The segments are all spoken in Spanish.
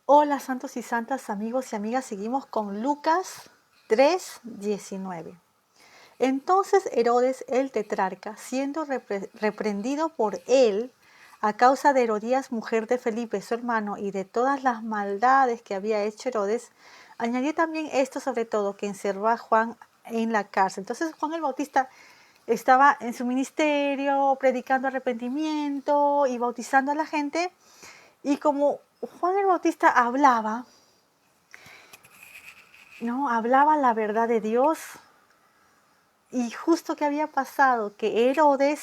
Hola santos y santas, amigos y amigas, seguimos con Lucas 3:19. Entonces Herodes el tetrarca, siendo reprendido por él a causa de Herodías, mujer de Felipe, su hermano, y de todas las maldades que había hecho Herodes, añadió también esto sobre todo, que encerró a Juan en la cárcel. Entonces Juan el Bautista estaba en su ministerio, predicando arrepentimiento y bautizando a la gente, y como Juan el Bautista hablaba, ¿no? Hablaba la verdad de Dios. Y justo que había pasado que Herodes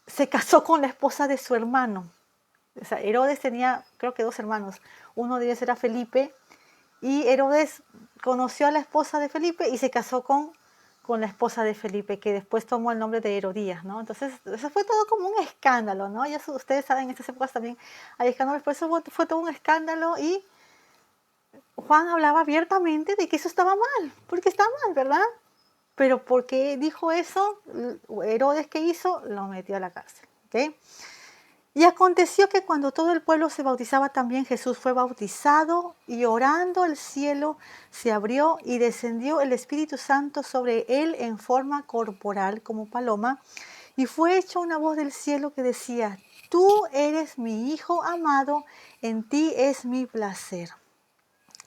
se casó con la esposa de su hermano. O sea, Herodes tenía, creo que dos hermanos. Uno de ellos era Felipe. Y Herodes conoció a la esposa de Felipe y se casó con la esposa de Felipe, que después tomó el nombre de Herodías, ¿no? Entonces, eso fue todo como un escándalo, ¿no? Ya ustedes saben, en estas épocas también hay escándalos, por eso fue todo un escándalo. Y Juan hablaba abiertamente de que eso estaba mal, porque está mal, ¿verdad? Pero porque dijo eso, Herodes, ¿qué hizo? Lo metió a la cárcel. ¿Okay? Y aconteció que cuando todo el pueblo se bautizaba, también Jesús fue bautizado, y orando el cielo se abrió y descendió el Espíritu Santo sobre él en forma corporal como paloma, y fue hecha una voz del cielo que decía: tú eres mi Hijo amado, en ti es mi placer.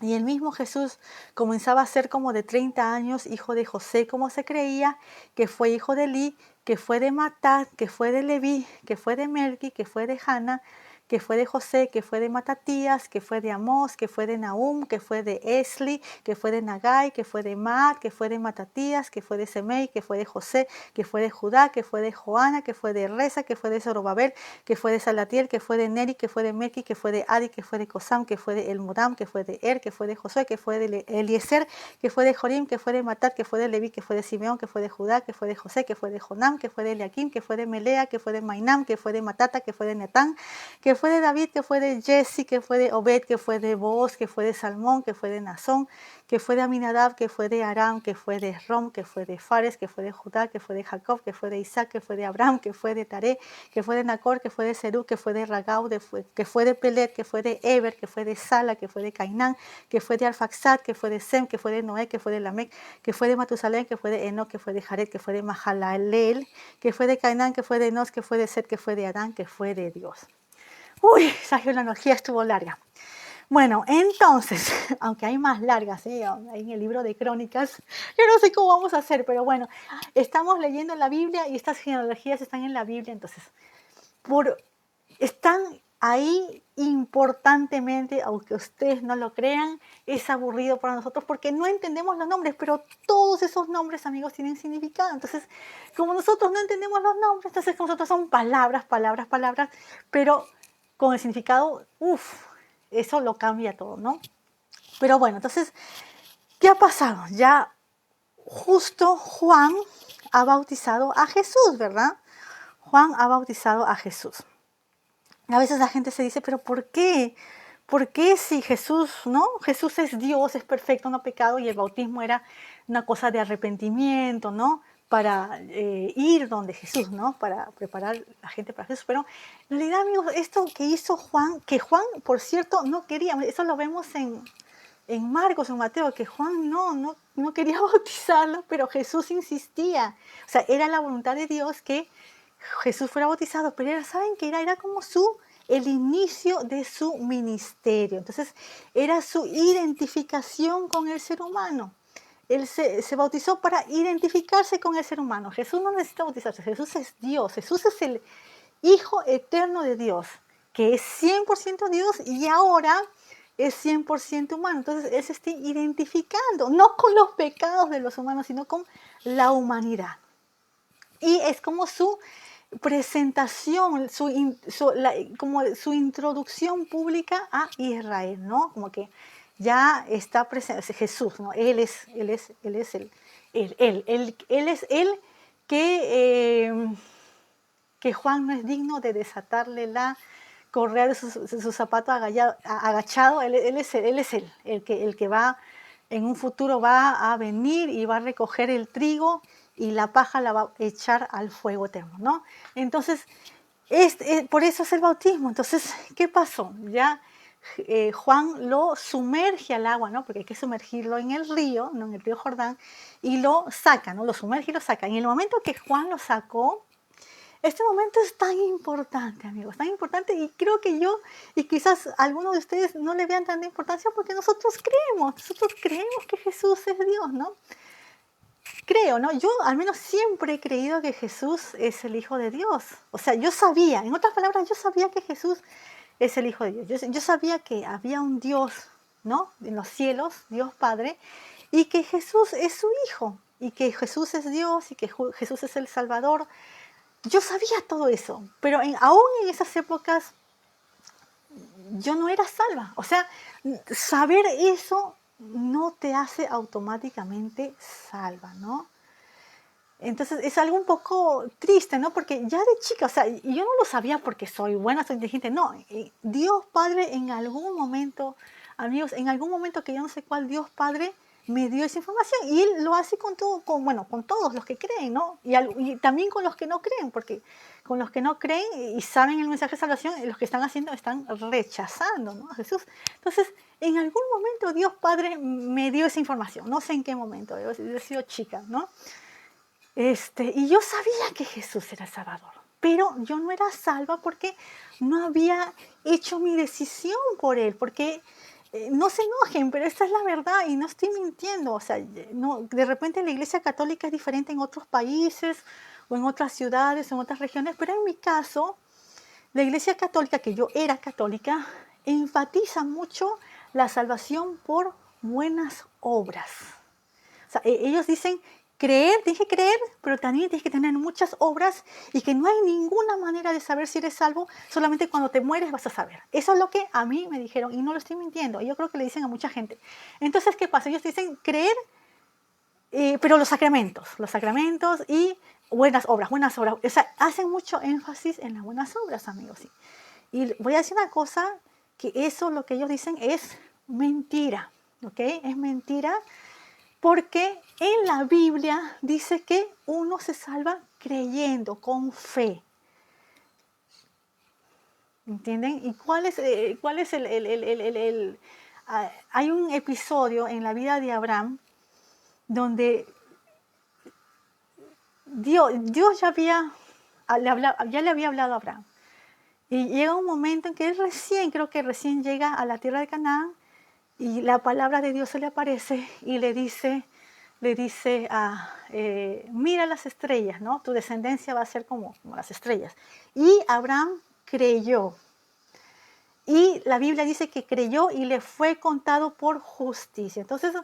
Y el mismo Jesús comenzaba a ser como de 30 años, hijo de José, como se creía, que fue hijo de Elí, que fue de Matat, que fue de Leví, que fue de Melqui, que fue de Jana, que fue de José, que fue de Matatías, que fue de Amós, que fue de Nahum, que fue de Esli, que fue de Nagai, que fue de Maat, que fue de Matatías, que fue de Semei, que fue de José, que fue de Judá, que fue de Joana, que fue de Reza, que fue de Zorobabel, que fue de Salatiel, que fue de Neri, que fue de Melqui, que fue de Adi, que fue de Cosam, que fue de Elmodam, que fue de que fue de Josué, que fue de Eliezer, que fue de Jorim, que fue de Matat, que fue de Leví, que fue de Simeón, que fue de Judá, que fue de José, que fue de Jonam, que fue de Eliakim, que fue de Melea, que fue de Mainam, que fue de Matata, que fue de Netán, que fue de David, que fue de Jesse, que fue de Obed, que fue de Booz, que fue de Salmón, que fue de Nazón, que fue de Aminadab, que fue de Aram, que fue de Rom, que fue de Fares, que fue de Judá, que fue de Jacob, que fue de Isaac, que fue de Abraham, que fue de Taré, que fue de Nacor, que fue de Serú, que fue de Ragau, que fue de Pelet, que fue de Eber, que fue de Sala, que fue de Cainán, que fue de Arfaxad, que fue de Sem, que fue de Noé, que fue de Lamec, que fue de Matusalén, que fue de Enoch, que fue de Jared, que fue de Mahalalel, que fue de Cainán, que fue de Enos, que fue de Set, que fue de Adán, que fue de Dios. Uy, esa genealogía estuvo larga. Bueno, entonces, aunque hay más largas, ahí en el libro de Crónicas, yo no sé cómo vamos a hacer, pero bueno, estamos leyendo la Biblia y estas genealogías están en la Biblia, entonces, están ahí importantemente, aunque ustedes no lo crean, es aburrido para nosotros porque no entendemos los nombres, pero todos esos nombres, amigos, tienen significado. Entonces, como nosotros no entendemos los nombres, entonces nosotros son palabras, palabras, palabras, pero con el significado, eso lo cambia todo, ¿no? Pero bueno, entonces, ¿qué ha pasado? Ya justo Juan ha bautizado a Jesús, ¿verdad? Juan ha bautizado a Jesús. A veces la gente se dice, pero ¿por qué? ¿Por qué si Jesús, no? Jesús es Dios, es perfecto, no ha pecado, y el bautismo era una cosa de arrepentimiento, ¿no? Para ir donde Jesús, ¿no? Para preparar a la gente para Jesús. Pero en realidad, amigos, esto que hizo Juan, que Juan, por cierto, no quería, eso lo vemos en Marcos, en Mateo, que Juan no quería bautizarlo, pero Jesús insistía. O sea, era la voluntad de Dios que Jesús fuera bautizado, pero ¿saben qué era? Era como el inicio de su ministerio. Entonces, era su identificación con el ser humano. Él se bautizó para identificarse con el ser humano. Jesús no necesita bautizarse, Jesús es Dios, Jesús es el Hijo eterno de Dios, que es 100% Dios y ahora es 100% humano. Entonces, Él se está identificando, no con los pecados de los humanos, sino con la humanidad. Y es como su presentación, como su introducción pública a Israel, ¿no? Como que ya está presente Jesús, ¿no? Él es él que Juan no es digno de desatarle la correa de su zapato agachado. Él es el que va, en un futuro va a venir y va a recoger el trigo y la paja la va a echar al fuego eterno, ¿no? Entonces, por eso es el bautismo. Entonces, ¿qué pasó? Ya Juan lo sumerge al agua, ¿no? Porque hay que sumergirlo en el río, ¿no? En el río Jordán, y lo saca, ¿no? Lo sumerge y lo saca. Y en el momento que Juan lo sacó, este momento es tan importante, amigos, tan importante, y creo que yo, y quizás algunos de ustedes no le vean tanta importancia porque nosotros creemos que Jesús es Dios, ¿no? Creo, ¿no? Yo al menos siempre he creído que Jesús es el Hijo de Dios. O sea, yo sabía, en otras palabras, yo sabía que Jesús es el Hijo de Dios. Yo sabía que había un Dios, ¿no? En los cielos, Dios Padre, y que Jesús es su Hijo, y que Jesús es Dios, y que Jesús es el Salvador. Yo sabía todo eso, pero aún en esas épocas yo no era salva. O sea, saber eso no te hace automáticamente salva, ¿no? Entonces es algo un poco triste, ¿no? Porque ya de chica, o sea, y yo no lo sabía porque soy buena, soy inteligente, no. Dios Padre en algún momento, amigos, en algún momento que yo no sé cuál, Dios Padre me dio esa información, y Él lo hace con todo, bueno, con todos los que creen, ¿no? Y también con los que no creen, porque con los que no creen y saben el mensaje de salvación, los que están haciendo, están rechazando, ¿no? A Jesús. Entonces, en algún momento Dios Padre me dio esa información, no sé en qué momento, yo he sido chica, ¿no? Y yo sabía que Jesús era el Salvador, pero yo no era salva porque no había hecho mi decisión por Él, porque no se enojen, pero esta es la verdad y no estoy mintiendo. O sea, no, de repente la Iglesia Católica es diferente en otros países o en otras ciudades, en otras regiones, pero en mi caso, la Iglesia Católica, que yo era católica, enfatiza mucho la salvación por buenas obras. O sea, ellos dicen creer, tienes que creer, pero también tienes que tener muchas obras, y que no hay ninguna manera de saber si eres salvo, solamente cuando te mueres vas a saber. Eso es lo que a mí me dijeron, y no lo estoy mintiendo, yo creo que le dicen a mucha gente. Entonces, ¿qué pasa? Ellos dicen creer, pero los sacramentos y buenas obras. O sea, hacen mucho énfasis en las buenas obras, amigos. ¿Sí? Y voy a decir una cosa, que eso, lo que ellos dicen, es mentira, ¿ok? Es mentira. Porque en la Biblia dice que uno se salva creyendo, con fe. ¿Entienden? ¿Y cuál es hay un episodio en la vida de Abraham donde Dios ya le había hablado a Abraham. Y llega un momento en que él creo que recién llega a la tierra de Canaán, y la palabra de Dios se le aparece y le dice mira las estrellas, ¿no? Tu descendencia va a ser como las estrellas. Y Abraham creyó. Y la Biblia dice que creyó y le fue contado por justicia. Entonces,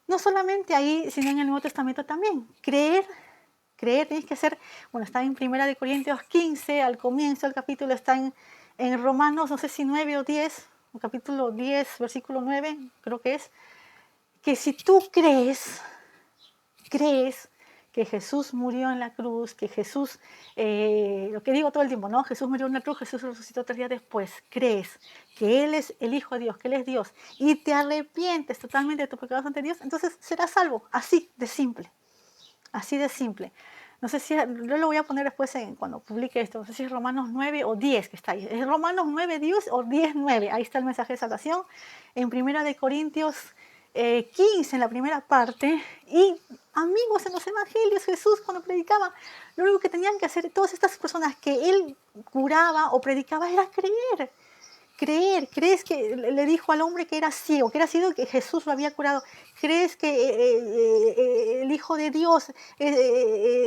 no solamente ahí, sino en el Nuevo Testamento también. Creer tienes que hacer, bueno, está en 1 Corintios 15, al comienzo del capítulo, está en Romanos, no sé si 9 o 10, capítulo 10, versículo 9, creo que es, que si tú crees que Jesús murió en la cruz, que Jesús, lo que digo todo el tiempo, ¿no? Jesús murió en la cruz, Jesús resucitó 3 días después, crees que Él es el Hijo de Dios, que Él es Dios, y te arrepientes totalmente de tus pecados ante Dios, entonces serás salvo, así de simple. Así de simple. No sé si, yo lo voy a poner después cuando publique esto, no sé si es Romanos 9 o 10 que está ahí. Es Romanos 9, 10 o 10, 9. Ahí está el mensaje de salvación. En 1 Corintios 15, en la primera parte. Y amigos, en los evangelios, Jesús cuando predicaba, lo único que tenían que hacer todas estas personas que Él curaba o predicaba era creer. Crees que le dijo al hombre que era ciego, que Jesús lo había curado. Crees que el Hijo de Dios,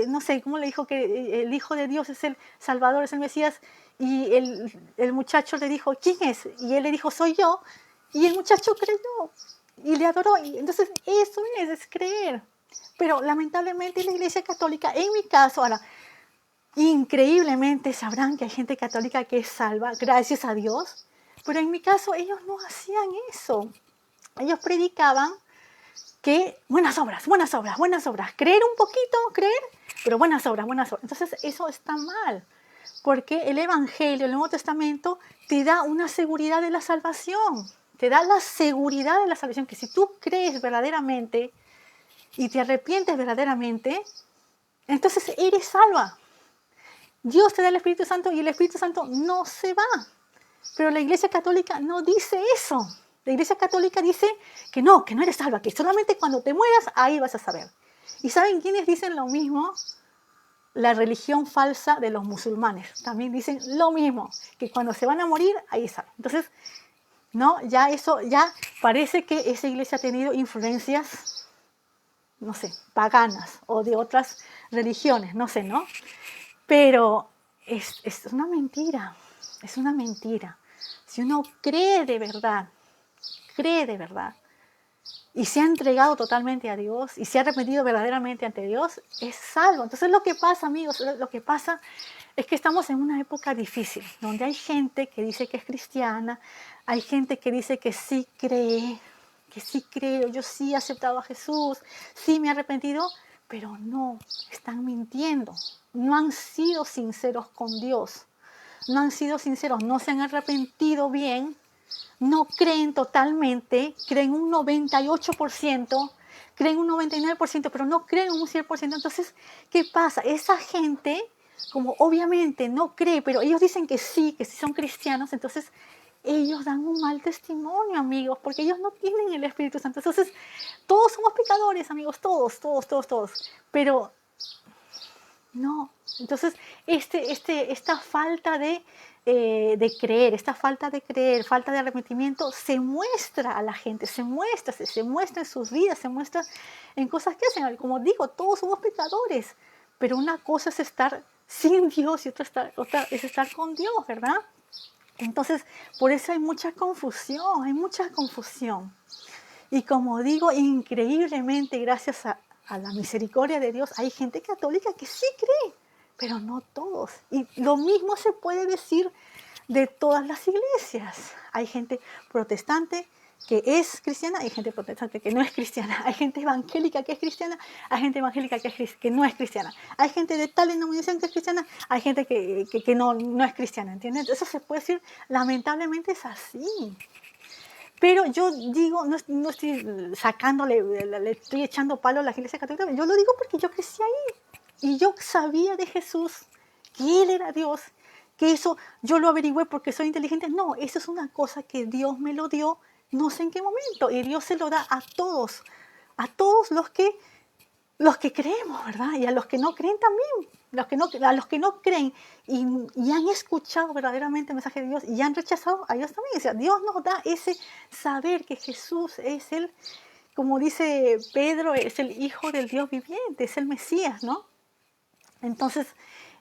no sé, ¿cómo le dijo que el Hijo de Dios es el Salvador, es el Mesías? Y el muchacho le dijo, ¿quién es? Y él le dijo, soy yo. Y el muchacho creyó y le adoró. Y entonces eso es creer. Pero lamentablemente la Iglesia Católica, en mi caso, ahora, increíblemente sabrán que hay gente católica que es salva, gracias a Dios. Pero en mi caso ellos no hacían eso. Ellos predicaban que buenas obras. Creer un poquito, pero buenas obras. Entonces eso está mal. Porque el Evangelio, el Nuevo Testamento, te da una seguridad de la salvación. Te da la seguridad de la salvación, que si tú crees verdaderamente y te arrepientes verdaderamente, entonces eres salva. Dios te da el Espíritu Santo y el Espíritu Santo no se va. Pero la Iglesia Católica no dice eso. La Iglesia Católica dice que no eres salva, que solamente cuando te mueras, ahí vas a saber. ¿Y saben quiénes dicen lo mismo? La religión falsa de los musulmanes. También dicen lo mismo, que cuando se van a morir, ahí saben. Entonces, ¿no? Ya eso, ya parece que esa iglesia ha tenido influencias, no sé, paganas o de otras religiones, no sé, ¿no? Pero es una mentira, es una mentira. Si uno cree de verdad, y se ha entregado totalmente a Dios y se ha arrepentido verdaderamente ante Dios, es salvo. Entonces lo que pasa, amigos, lo que pasa es que estamos en una época difícil, donde hay gente que dice que es cristiana, hay gente que dice que sí cree, que sí creo, yo sí he aceptado a Jesús, sí me he arrepentido, pero no, están mintiendo, no han sido sinceros con Dios, no han sido sinceros, no se han arrepentido bien, no creen totalmente, creen un 98%, creen un 99%, pero no creen un 100%. Entonces, ¿qué pasa? Esa gente, como obviamente no cree, pero ellos dicen que sí son cristianos, entonces ellos dan un mal testimonio, amigos, porque ellos no tienen el Espíritu Santo. Entonces, todos somos pecadores, amigos, todos. Pero no, entonces esta falta de creer, falta de arrepentimiento, se muestra a la gente, se muestra en sus vidas, se muestra en cosas que hacen. Como digo, todos somos pecadores, pero una cosa es estar sin Dios y otra es estar con Dios, ¿verdad? Entonces, por eso hay mucha confusión. Y como digo, increíblemente, gracias a la misericordia de Dios, hay gente católica que sí cree, pero no todos. Y lo mismo se puede decir de todas las iglesias. Hay gente protestante que es cristiana, hay gente protestante que no es cristiana, hay gente evangélica que es cristiana, hay gente evangélica que no es cristiana, hay gente de tal denominación que es cristiana, hay gente que no es cristiana, ¿entiendes? Eso se puede decir, lamentablemente es así. Pero yo digo, no estoy sacándole, le estoy echando palo a la iglesia católica, yo lo digo porque yo crecí ahí y yo sabía de Jesús, que Él era Dios, que eso yo lo averigüé porque soy inteligente. No, eso es una cosa que Dios me lo dio, no sé en qué momento, y Dios se lo da a todos los que creemos, ¿verdad? Y a los que no creen también, a los que no creen y han escuchado verdaderamente el mensaje de Dios y han rechazado a Dios también. O sea, Dios nos da ese saber que Jesús es el, como dice Pedro, es el Hijo del Dios viviente, es el Mesías, ¿no? Entonces,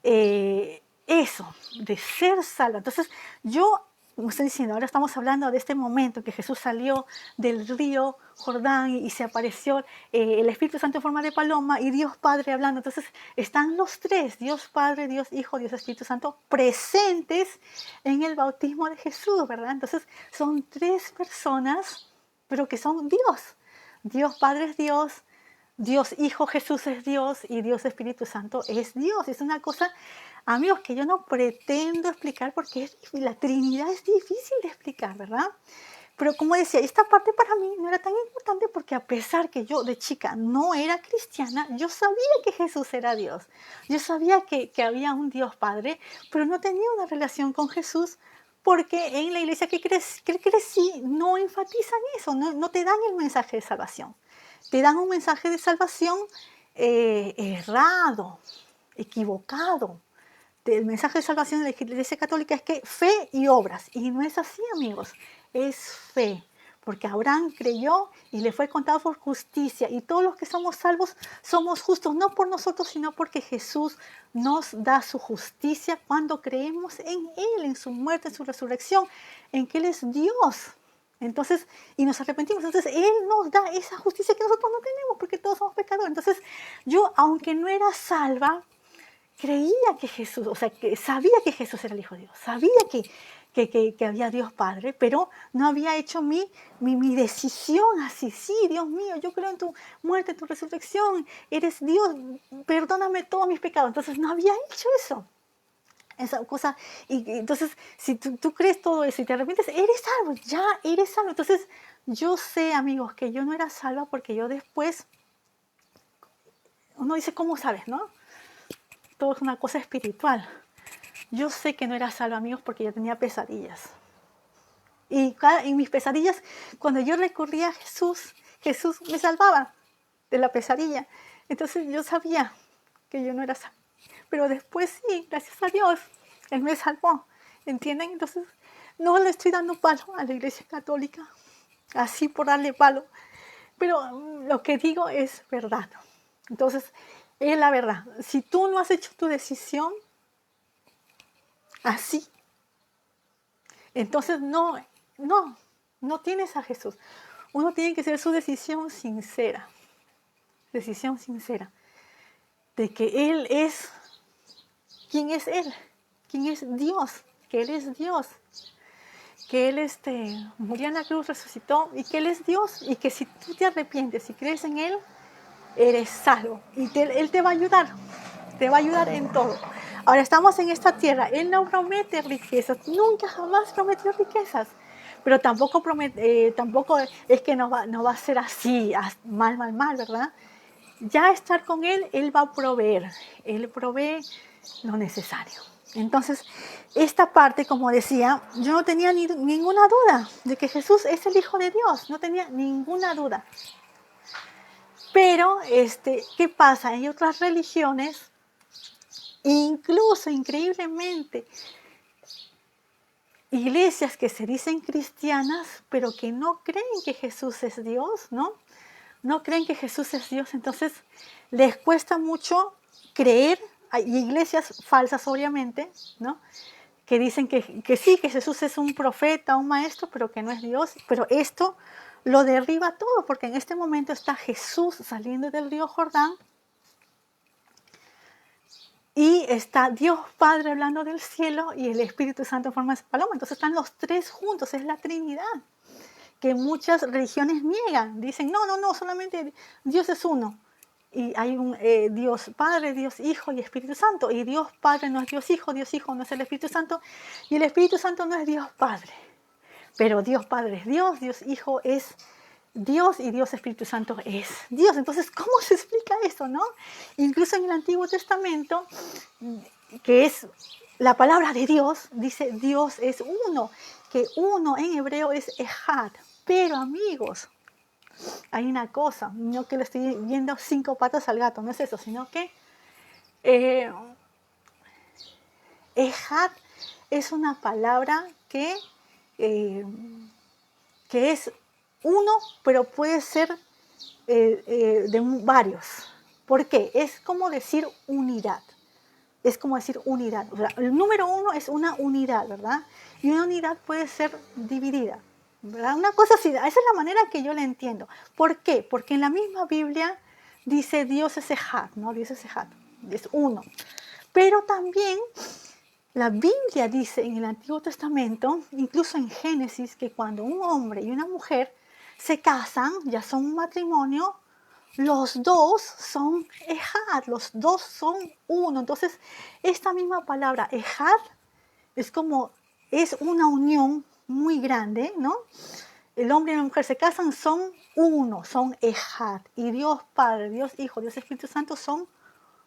eso, de ser salvo. Entonces, yo, como estoy diciendo, ahora estamos hablando de este momento que Jesús salió del río Jordán y se apareció el Espíritu Santo en forma de paloma y Dios Padre hablando. Entonces, están los tres, Dios Padre, Dios Hijo, Dios Espíritu Santo, presentes en el bautismo de Jesús, ¿verdad? Entonces, son tres personas, pero que son Dios. Dios Padre es Dios, Dios Hijo Jesús es Dios y Dios Espíritu Santo es Dios. Es una cosa, amigos, que yo no pretendo explicar porque la Trinidad es difícil de explicar, ¿verdad? Pero como decía, esta parte para mí no era tan importante porque a pesar que yo de chica no era cristiana, yo sabía que Jesús era Dios. Yo sabía que había un Dios Padre, pero no tenía una relación con Jesús porque en la iglesia que crecí no enfatizan eso, no te dan el mensaje de salvación. Te dan un mensaje de salvación errado, equivocado. El mensaje de salvación de la Iglesia Católica es que fe y obras. Y no es así, amigos. Es fe. Porque Abraham creyó y le fue contado por justicia. Y todos los que somos salvos somos justos, no por nosotros, sino porque Jesús nos da su justicia cuando creemos en Él, en su muerte, en su resurrección, en que Él es Dios. Entonces, y nos arrepentimos. Entonces, Él nos da esa justicia que nosotros no tenemos porque todos somos pecadores. Entonces, yo, aunque no era salva, creía que Jesús, o sea, que sabía que Jesús era el Hijo de Dios, sabía que había Dios Padre, pero no había hecho mi decisión así. Sí, Dios mío, yo creo en tu muerte, en tu resurrección, eres Dios, perdóname todos mis pecados. Entonces, no había hecho eso. Esa cosa, y entonces, si tú crees todo eso y te arrepientes, eres salvo, ya eres salvo. Entonces, yo sé, amigos, que yo no era salva porque yo después, uno dice, ¿cómo sabes, no? Todo es una cosa espiritual. Yo sé que no era salva, amigos, porque yo tenía pesadillas. Y en mis pesadillas, cuando yo recurría a Jesús, Jesús me salvaba de la pesadilla. Entonces yo sabía que yo no era sana. Pero después sí, gracias a Dios, Él me salvó. ¿Entienden? Entonces no le estoy dando palo a la Iglesia Católica, así por darle palo. Pero lo que digo es verdad. Entonces, es la verdad. Si tú no has hecho tu decisión así, entonces no tienes a Jesús. Uno tiene que hacer su decisión sincera de que Él es, ¿quién es Él? ¿Quién es Dios? Que Él es Dios. Que Él murió en la cruz, resucitó y que Él es Dios y que si tú te arrepientes y crees en Él, eres salvo. Y Él te va a ayudar en todo. Ahora estamos en esta tierra, Él no promete riquezas, nunca jamás prometió riquezas, pero tampoco es que no va a ser así, mal, ¿verdad? Ya estar con Él va a proveer, Él provee lo necesario. Entonces, esta parte, como decía, yo no tenía ninguna duda de que Jesús es el Hijo de Dios, no tenía ninguna duda. Pero, ¿qué pasa? Hay otras religiones, incluso, increíblemente, iglesias que se dicen cristianas, pero que no creen que Jesús es Dios, ¿no? No creen que Jesús es Dios, entonces les cuesta mucho creer. Hay iglesias falsas, obviamente, ¿no? Que dicen que sí, que Jesús es un profeta, un maestro, pero que no es Dios. Pero esto lo derriba todo, porque en este momento está Jesús saliendo del río Jordán y está Dios Padre hablando del cielo y el Espíritu Santo en forma de paloma. Entonces están los tres juntos, es la Trinidad, que muchas religiones niegan. Dicen, no, solamente Dios es uno. Y hay un Dios Padre, Dios Hijo y Espíritu Santo. Y Dios Padre no es Dios Hijo no es el Espíritu Santo. Y el Espíritu Santo no es Dios Padre. Pero Dios Padre es Dios, Dios Hijo es Dios y Dios Espíritu Santo es Dios. Entonces, ¿cómo se explica eso, no? Incluso en el Antiguo Testamento, que es la palabra de Dios, dice Dios es uno, que uno en hebreo es ejad. Pero amigos, hay una cosa, no que le estoy viendo 5 patas al gato, no es eso, sino que ejad es una palabra que es uno, pero puede ser de varios. ¿Por qué? Es como decir unidad. Es como decir unidad. O sea, el número 1 es una unidad, ¿verdad? Y una unidad puede ser dividida, ¿verdad? Una cosa así, esa es la manera que yo la entiendo. ¿Por qué? Porque en la misma Biblia dice Dios es ejad, ¿no? Dios es ejad, es uno. Pero también la Biblia dice en el Antiguo Testamento, incluso en Génesis, que cuando un hombre y una mujer se casan, ya son un matrimonio, los dos son ejad, los dos son uno. Entonces, esta misma palabra ejad es una unión muy grande, ¿no? El hombre y la mujer se casan, son uno, son ejad. Y Dios Padre, Dios Hijo, Dios Espíritu Santo son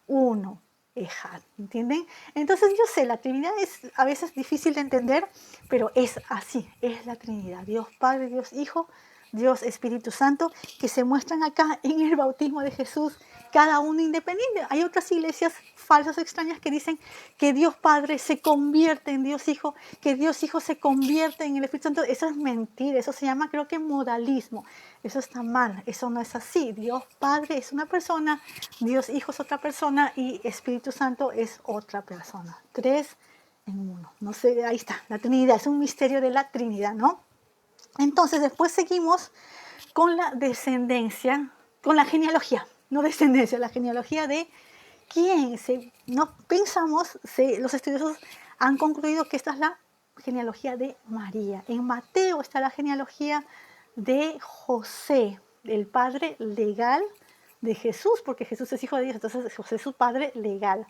uno. Ejad, ¿entienden? Entonces yo sé, la Trinidad es a veces difícil de entender, pero es así, es la Trinidad. Dios Padre, Dios Hijo, Dios Espíritu Santo, que se muestran acá en el bautismo de Jesús, cada uno independiente. Hay otras iglesias falsas, extrañas, que dicen que Dios Padre se convierte en Dios Hijo, que Dios Hijo se convierte en el Espíritu Santo. Eso es mentira, eso se llama, creo que, modalismo. Eso está mal, eso no es así. Dios Padre es una persona, Dios Hijo es otra persona y Espíritu Santo es otra persona. 3 en 1. No sé, ahí está, la Trinidad, es un misterio de la Trinidad, ¿no? Entonces después seguimos con la descendencia, con la genealogía, no descendencia, la genealogía de quién. Los estudiosos han concluido que esta es la genealogía de María. En Mateo está la genealogía de José, el padre legal de Jesús, porque Jesús es hijo de Dios, entonces José es su padre legal.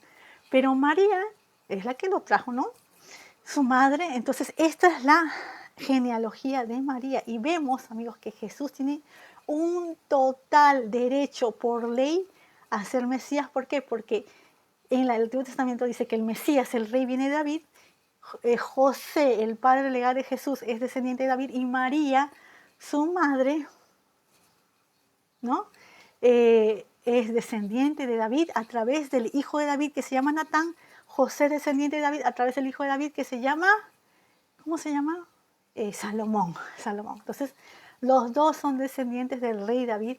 Pero María es la que lo trajo, ¿no? Su madre. Entonces esta es la genealogía de María. Y vemos, amigos, que Jesús tiene un total derecho por ley a ser Mesías. ¿Por qué? Porque en el Antiguo Testamento dice que el Mesías, el rey, viene de David. José, el padre legal de Jesús, es descendiente de David, y María, su madre, ¿no? Es descendiente de David a través del hijo de David que se llama Natán. José, descendiente de David, a través del hijo de David que se llama, ¿cómo se llama? Salomón. Entonces, los dos son descendientes del rey David.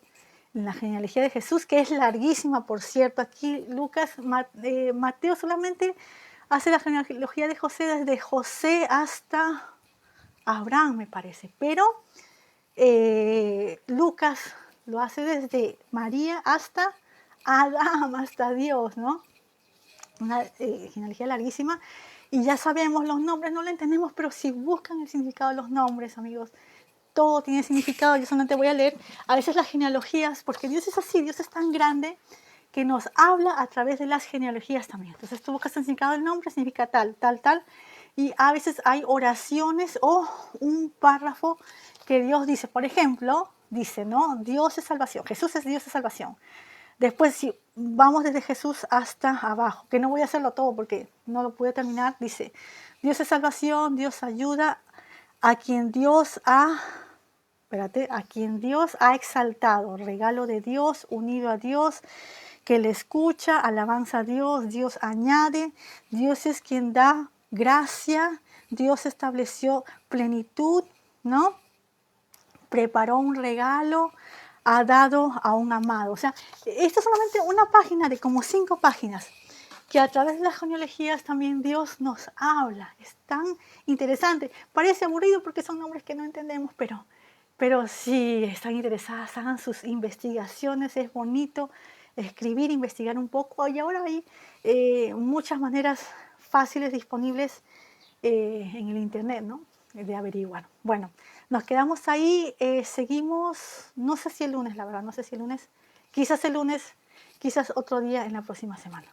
La genealogía de Jesús, que es larguísima, por cierto. Aquí Mateo solamente hace la genealogía de José desde José hasta Abraham, me parece. Pero Lucas lo hace desde María hasta Adán, hasta Dios, ¿no? Una genealogía larguísima. Y ya sabemos los nombres, no lo entendemos, pero si buscan el significado de los nombres, amigos, todo tiene significado. Yo solamente voy a leer a veces las genealogías, porque Dios es así, Dios es tan grande que nos habla a través de las genealogías también. Entonces tú buscas el significado del nombre, significa tal, tal, tal. Y a veces hay oraciones o un párrafo que Dios dice. Por ejemplo, dice, ¿no? Dios es salvación, Jesús es Dios es salvación. Después, si vamos desde Jesús hasta abajo, que no voy a hacerlo todo porque no lo pude terminar, dice, Dios es salvación, Dios ayuda a quien Dios ha, a quien Dios ha exaltado, regalo de Dios, unido a Dios, que le escucha, alabanza a Dios, Dios añade, Dios es quien da gracia, Dios estableció plenitud, ¿no? Preparó un regalo, ha dado a un amado. O sea, esto es solamente una página de como 5 páginas, que a través de las genealogías también Dios nos habla. Es tan interesante. Parece aburrido porque son nombres que no entendemos, pero si están interesadas, hagan sus investigaciones. Es bonito escribir, investigar un poco. Y ahora hay muchas maneras fáciles disponibles en el internet, ¿no? De averiguar. Bueno, nos quedamos ahí, seguimos, no sé si el lunes, la verdad, no sé si el lunes, quizás otro día en la próxima semana.